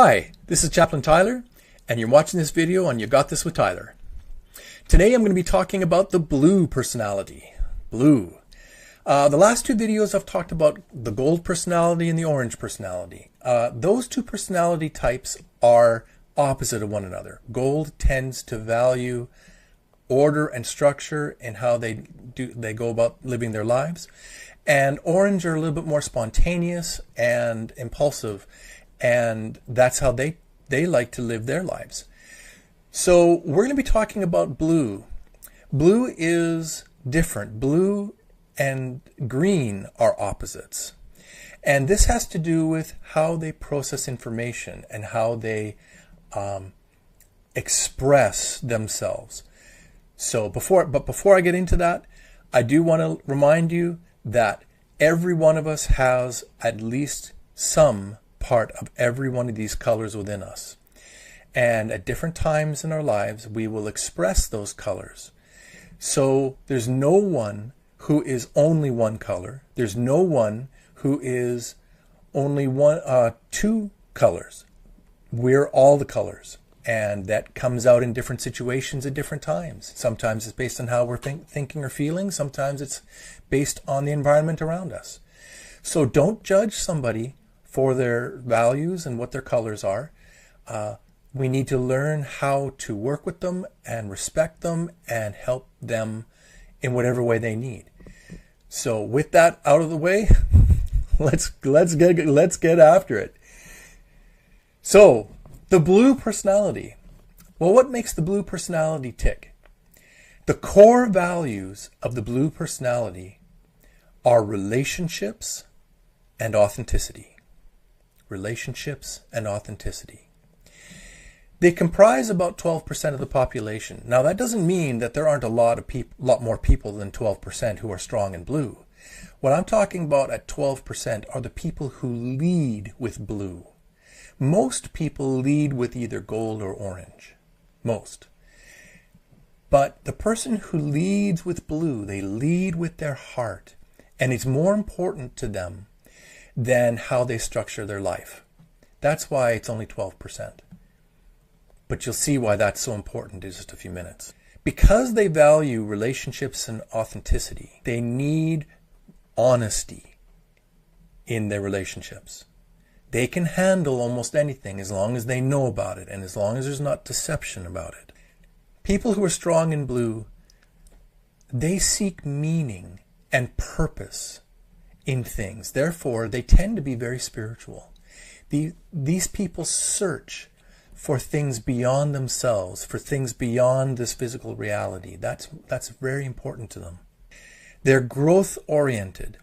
Hi, this is Chaplain Tyler, and you're watching this video on You Got This with Tyler. Today I'm going to be talking about the blue personality. Blue. The last two videos I've talked about the gold personality and the orange personality. Those two personality types are opposite of one another. Gold tends to value order and structure in how they go about living their lives. And orange are a little bit more spontaneous and impulsive. And that's how they like to live their lives. So we're going to be talking about blue. Blue is different. Blue and green are opposites. And this has to do with how they process information and how they express themselves. So before I get into that, I do want to remind you that every one of us has at least some part of every one of these colors within us. And at different times in our lives, we will express those colors. So there's no one who is only one color. There's no one who is only two colors. We're all the colors. And that comes out in different situations at different times. Sometimes it's based on how we're thinking or feeling. Sometimes it's based on the environment around us. So don't judge somebody for their values and what their colors are. We need to learn how to work with them and respect them and help them in whatever way they need. So with that out of the way, let's get after it. So the blue personality. Well, what makes the blue personality tick? The core values of the blue personality are relationships and authenticity. Relationships and authenticity. They comprise about 12% of the population. Now that doesn't mean that there aren't a lot more people than 12% who are strong in blue. What I'm talking about at 12% are the people who lead with blue. Most people lead with either gold or orange. Most. But the person who leads with blue, they lead with their heart. And it's more important to them than how they structure their life. That's why it's only 12%. But you'll see why that's so important in just a few minutes. Because they value relationships and authenticity, they need honesty in their relationships. They can handle almost anything as long as they know about it and as long as there's not deception about it. People who are strong in blue, they seek meaning and purpose in things. Therefore, they tend to be very spiritual. These people search for things beyond themselves, for things beyond this physical reality. That's very important to them. They're growth-oriented.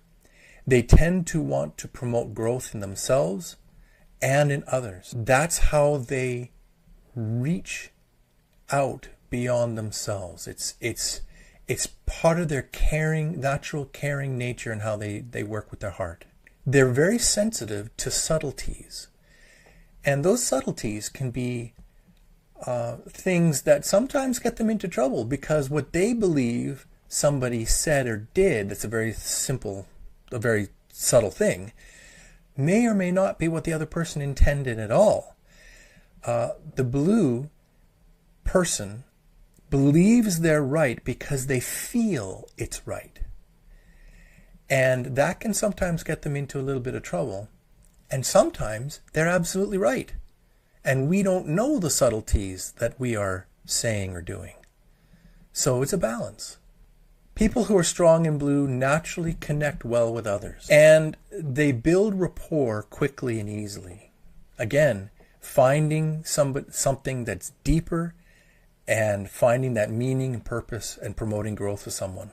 They tend to want to promote growth in themselves and in others. That's how they reach out beyond themselves. It's part of their caring, natural caring nature and how they work with their heart. They're very sensitive to subtleties. And those subtleties can be things that sometimes get them into trouble because what they believe somebody said or did, that's a very subtle thing, may or may not be what the other person intended at all. The blue person believes they're right because they feel it's right. And that can sometimes get them into a little bit of trouble. And sometimes they're absolutely right. And we don't know the subtleties that we are saying or doing. So it's a balance. People who are strong in blue naturally connect well with others. And they build rapport quickly and easily. Again, finding something that's deeper and finding that meaning and purpose and promoting growth with someone.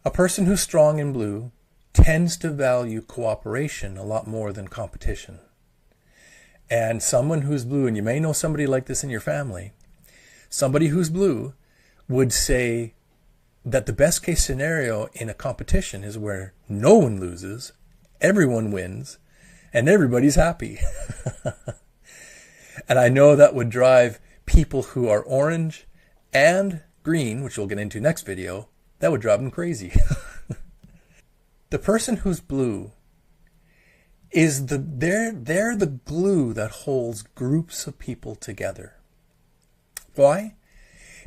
A person who's strong in blue tends to value cooperation a lot more than competition. And someone who's blue, and you may know somebody like this in your family, somebody who's blue would say that the best case scenario in a competition is where no one loses, everyone wins, and everybody's happy. And I know that would drive people who are orange and green, which we'll get into next video, that would drive them crazy. The person who's blue they're the glue that holds groups of people together. Why?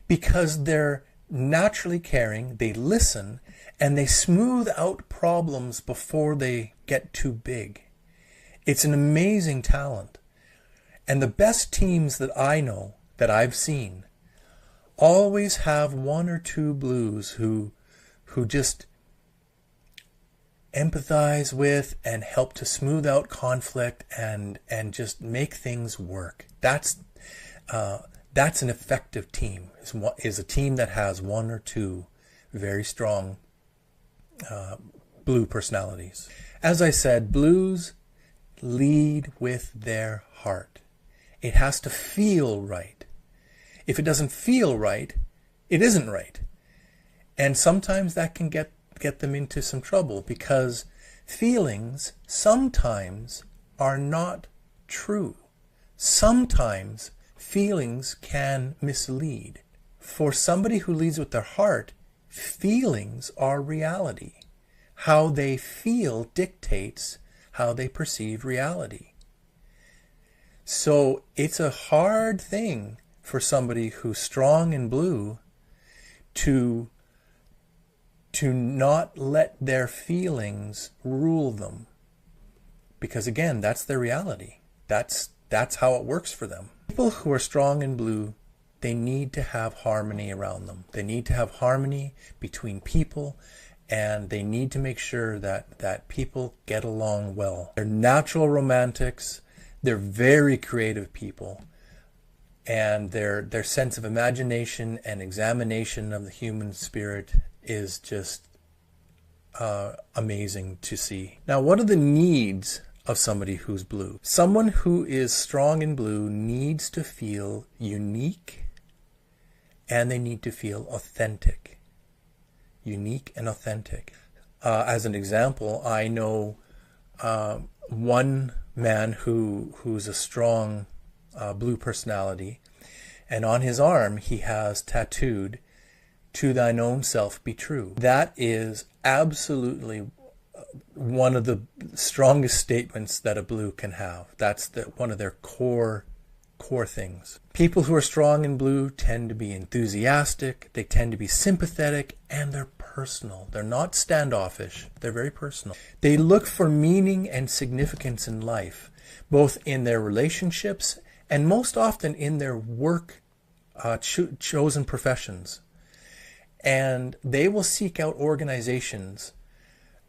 Because they're naturally caring, they listen, and they smooth out problems before they get too big. It's an amazing talent. And the best teams that I know, that I've seen, always have one or two blues who just empathize with and help to smooth out conflict and just make things work. That's an effective team, is a team that has one or two very strong blue personalities. As I said, blues lead with their heart. It has to feel right. If it doesn't feel right, it isn't right. And sometimes that can get them into some trouble, because feelings sometimes are not true. Sometimes feelings can mislead. For somebody who leads with their heart, feelings are reality. How they feel dictates how they perceive reality. So it's a hard thing for somebody who's strong in blue to not let their feelings rule them. Because again, that's their reality. That's how it works for them. People who are strong in blue, they need to have harmony around them. They need to have harmony between people, and they need to make sure that people get along well. They're natural romantics. They're very creative people. And their sense of imagination and examination of the human spirit is just amazing to see. Now, what are the needs of somebody who's blue? Someone who is strong in blue needs to feel unique, and they need to feel authentic. Unique and authentic. As an example, I know one man who's a strong blue personality, and on his arm he has tattooed, "To thine own self be true." That is absolutely one of the strongest statements that a blue can have. That's one of their core things. People who are strong in blue tend to be enthusiastic, they tend to be sympathetic, and they're personal. They're not standoffish. They're very personal. They look for meaning and significance in life, both in their relationships and most often in their work, chosen professions. And they will seek out organizations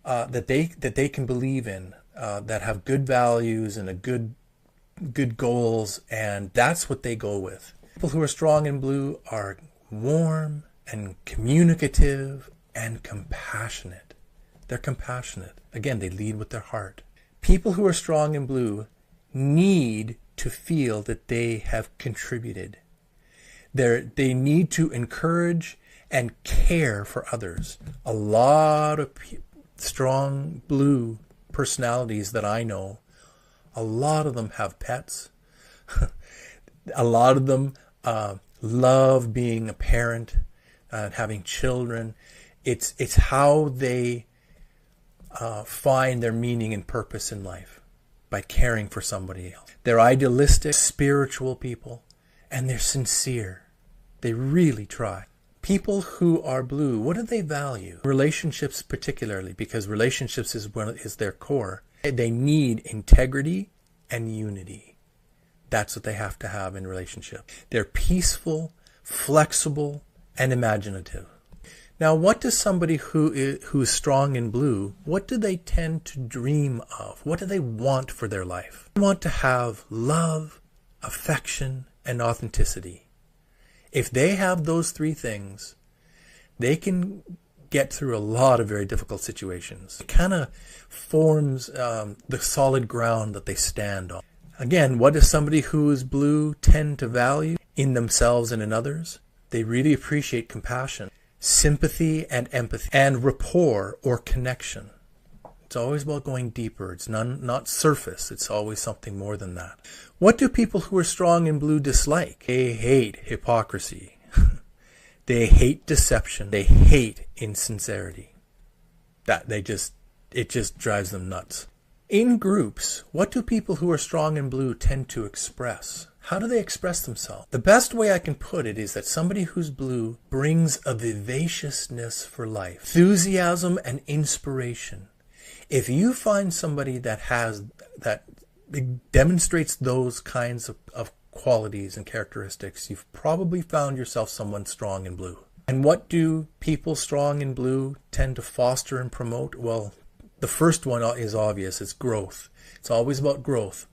that they can believe in, that have good values and good goals, and that's what they go with. People who are strong in blue are warm and communicative and compassionate. They're compassionate. Again, they lead with their heart. People who are strong in blue need to feel that they have contributed. They need to encourage and care for others. A lot of strong blue personalities that I know, a lot of them have pets. A lot of them love being a parent and having children. It's how they find their meaning and purpose in life, by caring for somebody else. They're idealistic, spiritual people, and they're sincere. They really try. People who are blue, what do they value? Relationships particularly, because relationships is their core. They need integrity and unity. That's what they have to have in a relationship. They're peaceful, flexible, and imaginative. Now, what does somebody who is strong in blue, what do they tend to dream of? What do they want for their life? They want to have love, affection, and authenticity. If they have those three things, they can get through a lot of very difficult situations. It kind of forms the solid ground that they stand on. Again, what does somebody who is blue tend to value in themselves and in others? They really appreciate compassion, sympathy and empathy, and rapport or connection. It's always about going deeper. It's not surface. It's always something more than that. What do people who are strong in blue dislike? They hate hypocrisy. They hate deception. They hate insincerity. It just drives them nuts. In groups, what do people who are strong in blue tend to express? How do they express themselves? The best way I can put it is that somebody who's blue brings a vivaciousness for life, enthusiasm and inspiration. If you find somebody that demonstrates those kinds of qualities and characteristics, you've probably found yourself someone strong in blue. And what do people strong in blue tend to foster and promote? Well, the first one is obvious. It's growth. It's always about growth.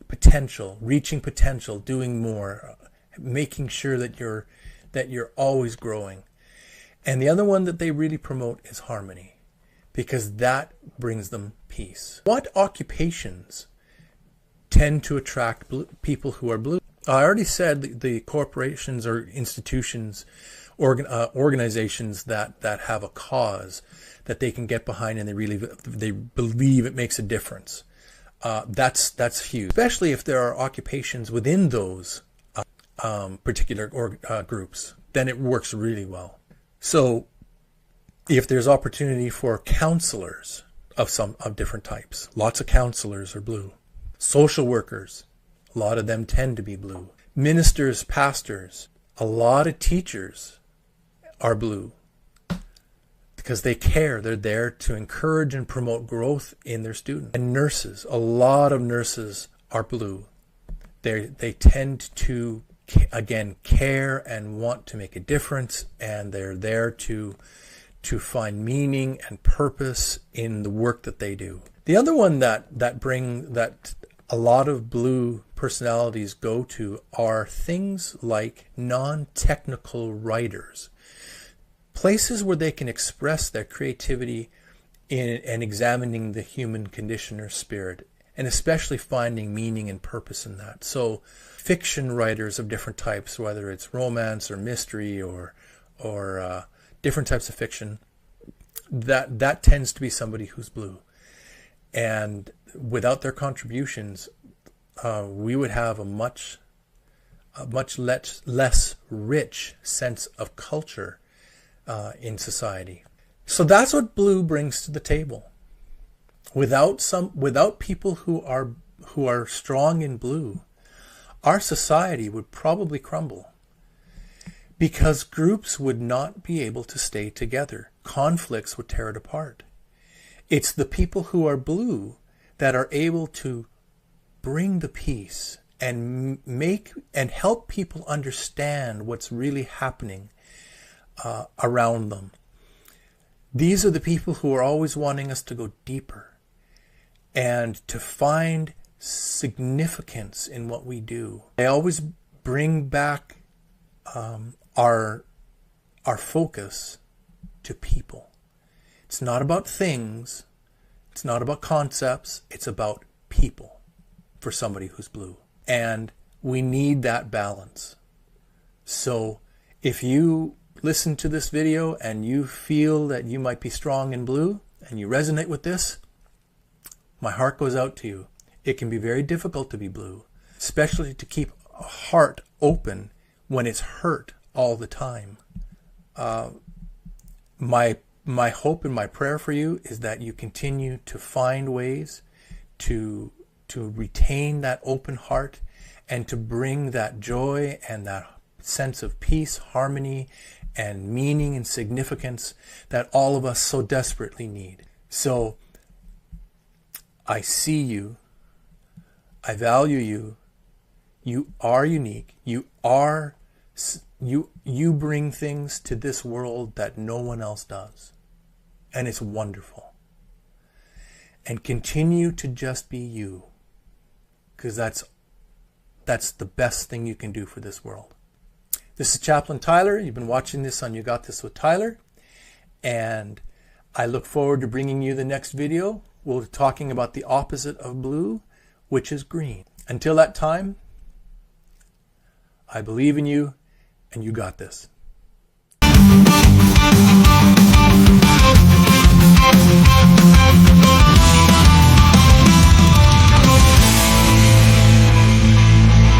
Potential, reaching potential, doing more, making sure that you're always growing. And the other one that they really promote is harmony, because that brings them peace. What occupations tend to attract people who are blue? I already said the corporations or institutions, organizations that have a cause that they can get behind and they believe it makes a difference. That's huge, especially if there are occupations within those particular groups. Then it works really well. So if there's opportunity for counselors of different types, lots of counselors are blue. Social workers, a lot of them tend to be blue. Ministers, pastors, a lot of teachers are blue because they care. They're there to encourage and promote growth in their students. And nurses, a lot of nurses are blue. They tend to, again, care and want to make a difference, and they're there to find meaning and purpose in the work that they do. The other one that a lot of blue personalities go to are things like non-technical writers. Places where they can express their creativity in examining the human condition or spirit, and especially finding meaning and purpose in that. So fiction writers of different types, whether it's romance or mystery or different types of fiction, that tends to be somebody who's blue. And without their contributions, we would have a much less rich sense of culture in society. So that's what blue brings to the table. Without people who are strong in blue, our society would probably crumble, because groups would not be able to stay together. Conflicts would tear it apart. It's the people who are blue that are able to bring the peace and help people understand what's really happening around them. These are the people who are always wanting us to go deeper and to find significance in what we do. They always bring back our focus to people. It's not about things. It's not about concepts. It's about people for somebody who's blue. And we need that balance. So if you listen to this video and you feel that you might be strong in blue and you resonate with this, my heart goes out to you. It can be very difficult to be blue, especially to keep a heart open when it's hurt all the time. My hope and my prayer for you is that you continue to find ways to retain that open heart and to bring that joy and that sense of peace, harmony, and meaning and significance that all of us so desperately need. So I see you. I value you. You are unique. You bring things to this world that no one else does. And it's wonderful. And continue to just be you, because that's the best thing you can do for this world. This is Chaplain Tyler. You've been watching this on You Got This with Tyler. And I look forward to bringing you the next video. We'll be talking about the opposite of blue, which is green. Until that time, I believe in you, and you got this.